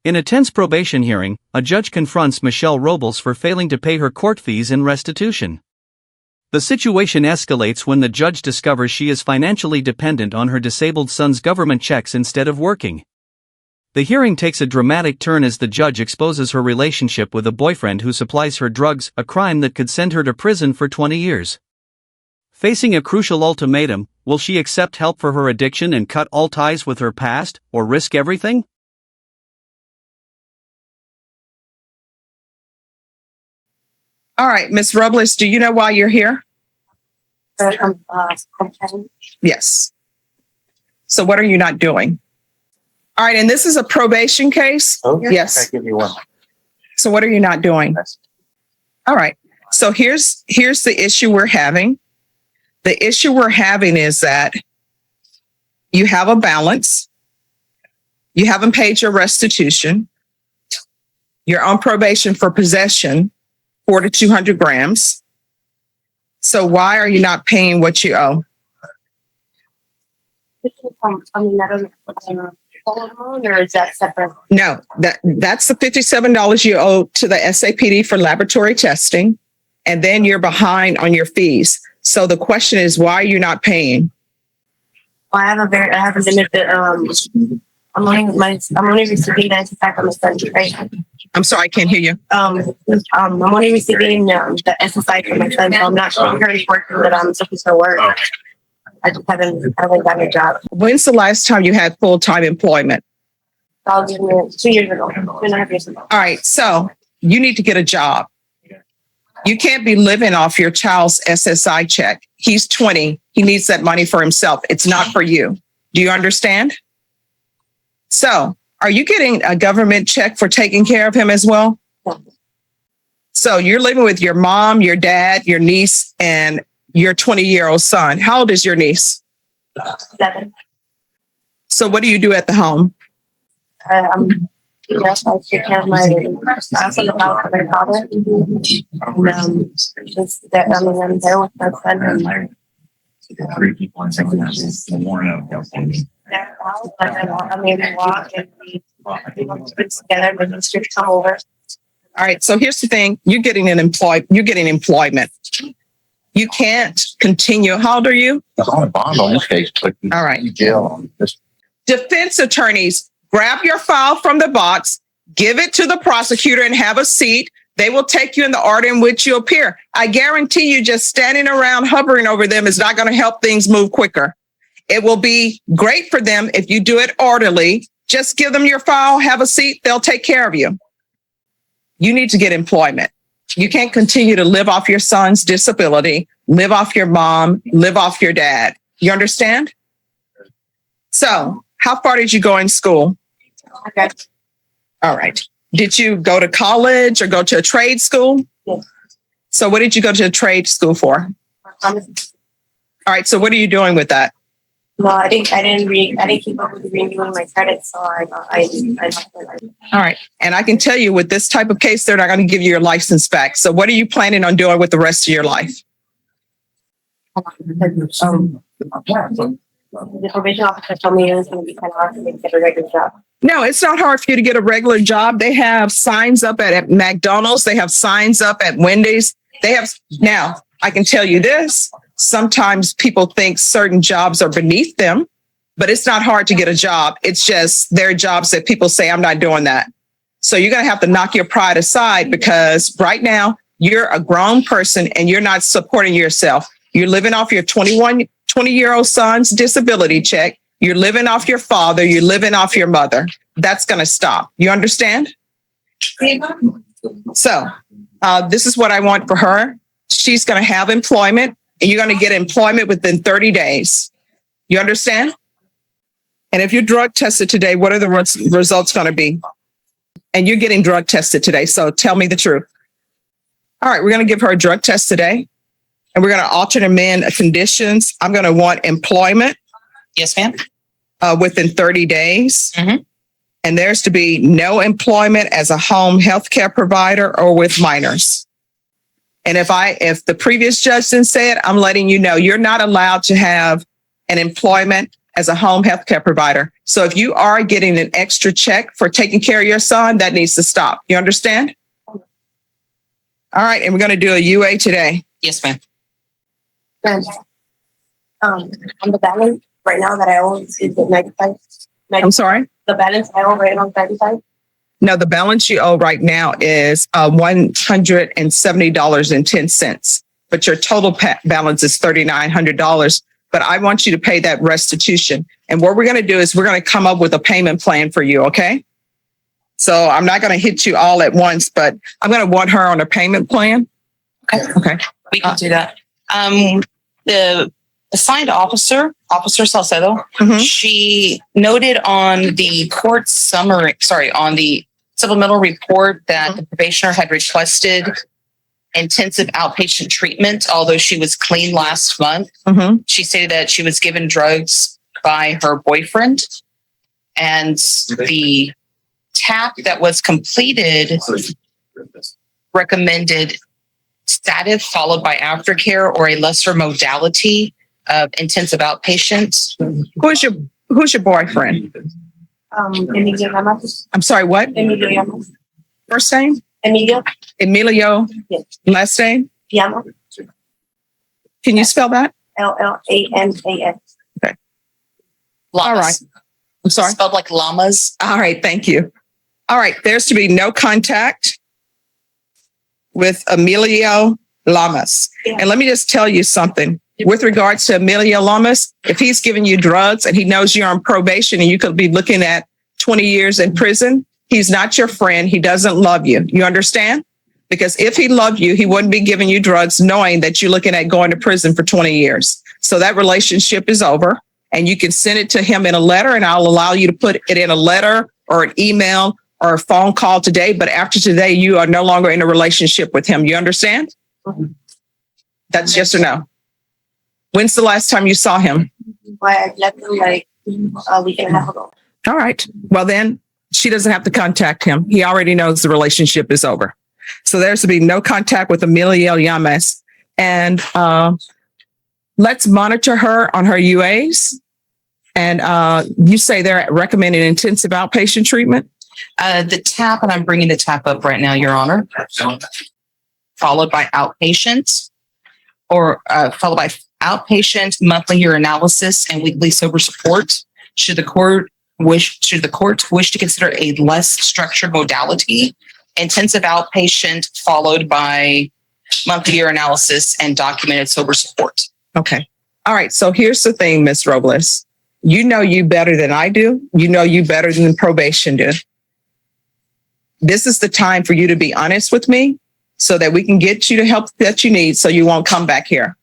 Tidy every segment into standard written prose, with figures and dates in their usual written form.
In a tense probation hearing, a judge confronts Miss Robles for failing to pay her court fees and restitution. The situation escalates when the judge discovers she is financially dependent on her disabled son's government checks instead of working. The hearing takes a dramatic turn as the judge exposes her relationship with a boyfriend who supplies her drugs, a crime that could send her to prison for 20 years. Facing a crucial ultimatum, will she accept help for her addiction and cut all ties with her past, or risk everything? All right, Miss Robles, do you know why you're here? Yes. So what are you not doing? All right, and this is a probation case? Oh, yes. I give you one. So what are you not doing? All right. So here's the issue we're having. The issue we're having is that you have a balance. You haven't paid your restitution. You're on probation for possession, 400 to 200 grams. So why are you not paying what you owe? Or is that separate? No, that's the $57 you owe to the SAPD for laboratory testing, and then you're behind on your fees. So the question is, why are you not paying? Well, I have a limit that I'm only receiving 95 from the study, right? I'm sorry, I can't hear you. I'm only receiving the SSI from my son, so I'm not currently working, but I'm looking for work. I just haven't gotten a job. When's the last time you had full-time employment? 2 years ago, 2.5 years ago. All right, so you need to get a job. You can't be living off your child's SSI check. He's 20. He needs that money for himself. It's not for you. Do you understand? So, are you getting a government check for taking care of him as well? So you're living with your mom, your dad, your niece, and your 20-year-old son. How old is your niece? 7. So what do you do at the home? I take care of my house and the house of my father. And just that I'm there with my friend and 3 people in the morning. I maybe walk and we together, but just come over. All right. So here's the thing. You're getting employment. You can't continue. How old are you? It's on a bond on this case, but all right. Jail. Defense attorneys, grab your file from the box, give it to the prosecutor and have a seat. They will take you in the order in which you appear. I guarantee you just standing around hovering over them is not going to help things move quicker. It will be great for them if you do it orderly. Just give them your file, have a seat. They'll take care of you. You need to get employment. You can't continue to live off your son's disability, live off your mom, live off your dad. You understand? So how far did you go in school? Okay. All right. Did you go to college or go to a trade school? Yes. So what did you go to a trade school for? All right. So what are you doing with that? No, I didn't keep up with renewing my credit, so I all right. And I can tell you with this type of case, they're not going to give you your license back. So what are you planning on doing with the rest of your life? The probation officer told me it was going to be kind of hard for me to get a regular job. No, it's not hard for you to get a regular job. They have signs up at McDonald's. They have signs up at Wendy's. Now, I can tell you this. Sometimes people think certain jobs are beneath them, but it's not hard to get a job. It's just there are jobs that people say, I'm not doing that. So you're going to have to knock your pride aside because right now you're a grown person and you're not supporting yourself. You're living off your 20-year-old son's disability check. You're living off your father. You're living off your mother. That's going to stop. You understand? So this is what I want for her. She's going to have employment. And you're going to get employment within 30 days. You understand? And if you're drug tested today, what are the results going to be? And you're getting drug tested today. So tell me the truth. All right. We're going to give her a drug test today. And we're going to alter amend conditions. I'm going to want employment. Yes, ma'am. Within 30 days. Mm-hmm. And there's to be no employment as a home health care provider or with minors. And if the previous judge didn't say it, I'm letting you know you're not allowed to have an employment as a home health care provider. So if you are getting an extra check for taking care of your son, that needs to stop. You understand? All right. And we're going to do a UA today. Yes, ma'am. And, on the balance right now that I owe is at 95. I'm sorry? The balance I owe right now is 95. No, the balance you owe right now is $170.10, but your total balance is $3,900. But I want you to pay that restitution. And what we're going to do is we're going to come up with a payment plan for you. Okay. So I'm not going to hit you all at once, but I'm going to want her on a payment plan. Okay. We can do that. The assigned officer, Officer Salcedo, Mhm. she noted on the court summary, on the supplemental report that the probationer had requested intensive outpatient treatment, although she was clean last month. Mhm. She stated that she was given drugs by her boyfriend, and the TAP that was completed recommended stative followed by aftercare or a lesser modality of intensive outpatient. Who's your boyfriend? Emilio Llamas. I'm sorry, what? Emilio Llamas. First name? Emilio Emilio. Yes. Last name? Llamas. Can you spell that? Lamas. All right. I'm sorry. Spelled like llamas. All right. Thank you. All right. There's to be no contact with Emilio Llamas. Yeah. And let me just tell you something. With regards to Emilio Llamas, if he's giving you drugs and he knows you're on probation and you could be looking at 20 years in prison, he's not your friend. He doesn't love you. You understand? Because if he loved you, he wouldn't be giving you drugs knowing that you're looking at going to prison for 20 years. So that relationship is over, and you can send it to him in a letter, and I'll allow you to put it in a letter or an email or a phone call today. But after today, you are no longer in a relationship with him. You understand? That's yes or no. When's the last time you saw him? Why I left him like a week and a half ago. All right. Well, then she doesn't have to contact him. He already knows the relationship is over. So there's to be no contact with Emilio Llamas. And let's monitor her on her UAs. And you say they're recommending intensive outpatient treatment? The TAP, and I'm bringing the TAP up right now, Your Honor, followed by outpatient, or followed by outpatient monthly urinalysis and weekly sober support. Should the court wish to consider a less structured modality, intensive outpatient followed by monthly urinalysis and documented sober support. Okay. All right. So here's the thing, Miss Robles. You know you better than I do. You know you better than probation do. This is the time for you to be honest with me so that we can get you the help that you need so you won't come back here.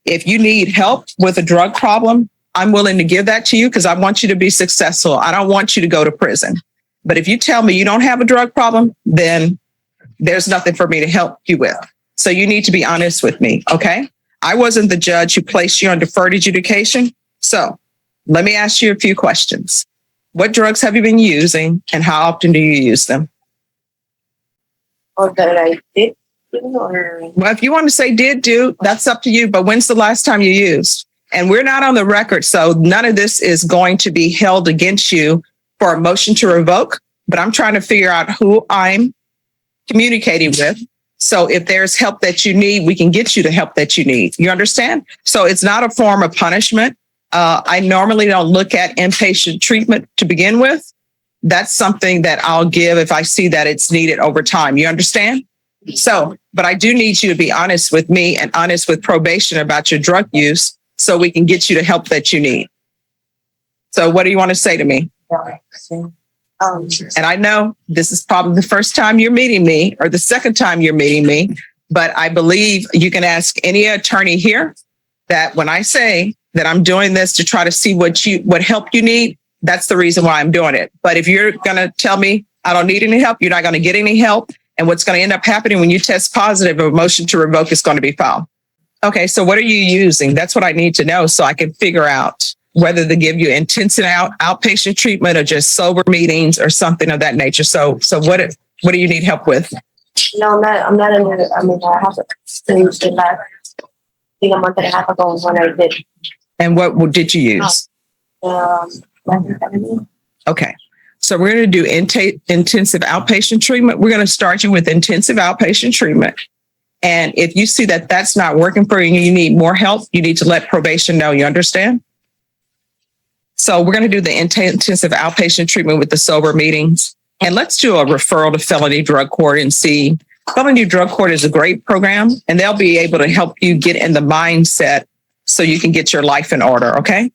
If you need help with a drug problem, I'm willing to give that to you because I want you to be successful. I don't want you to go to prison. But if you tell me you don't have a drug problem, then there's nothing for me to help you with. So you need to be honest with me, okay? I wasn't the judge who placed you on deferred adjudication. So let me ask you a few questions. What drugs have you been using and how often do you use them? Or that I did. Or Well, if you want to say did do, that's up to you. But when's the last time you used? And we're not on the record, so none of this is going to be held against you for a motion to revoke. But I'm trying to figure out who I'm communicating with. So if there's help that you need, we can get you the help that you need. You understand? So it's not a form of punishment. I normally don't look at inpatient treatment to begin with. That's something that I'll give if I see that it's needed over time. You understand? So, but I do need you to be honest with me and honest with probation about your drug use so we can get you the help that you need. So what do you want to say to me? And I know this is probably the first time you're meeting me or the second time you're meeting me, but I believe you can ask any attorney here that when I say that I'm doing this to try to see what help you need, that's the reason why I'm doing it. But if you're going to tell me I don't need any help, you're not going to get any help. And what's going to end up happening when you test positive, a motion to revoke is going to be filed. Okay, so what are you using? That's what I need to know so I can figure out whether to give you intensive outpatient treatment or just sober meetings or something of that nature. So what do you need help with? no, I'm not in the, I mean, I have since the last, I think a month and a half ago when I did. And what did you use? Methamphetamine. Okay. So we're going to do intensive outpatient treatment. We're going to start you with intensive outpatient treatment. And if you see that that's not working for you and you need more help, you need to let probation know. You understand? So we're going to do the intensive outpatient treatment with the sober meetings. And let's do a referral to felony drug court and see. Felony drug court is a great program, and they'll be able to help you get in the mindset so you can get your life in order. Okay.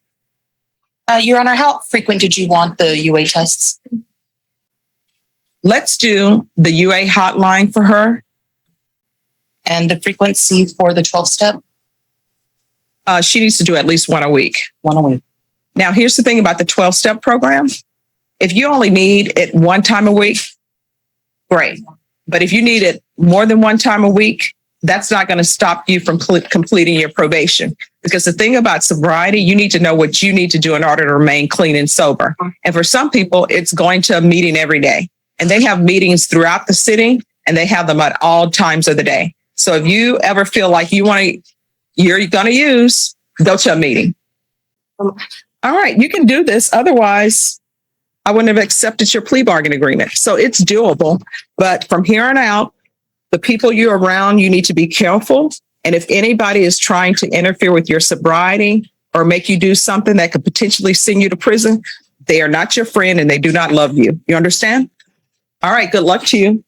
Your Honor, how frequent did you want the UA tests? Let's do the UA hotline for her. And the frequency for the 12-step? She needs to do at least one a week. One a week. Now, here's the thing about the 12-step program. If you only need it one time a week, great. But if you need it more than one time a week, that's not going to stop you from completing your probation. Because the thing about sobriety, you need to know what you need to do in order to remain clean and sober. And for some people, it's going to a meeting every day. And they have meetings throughout the city, and they have them at all times of the day. So if you ever feel like you're going to use, go to a meeting. All right, you can do this. Otherwise, I wouldn't have accepted your plea bargain agreement. So it's doable. But from here on out, the people you're around, you need to be careful. And if anybody is trying to interfere with your sobriety or make you do something that could potentially send you to prison, they are not your friend and they do not love you. You understand? All right, good luck to you.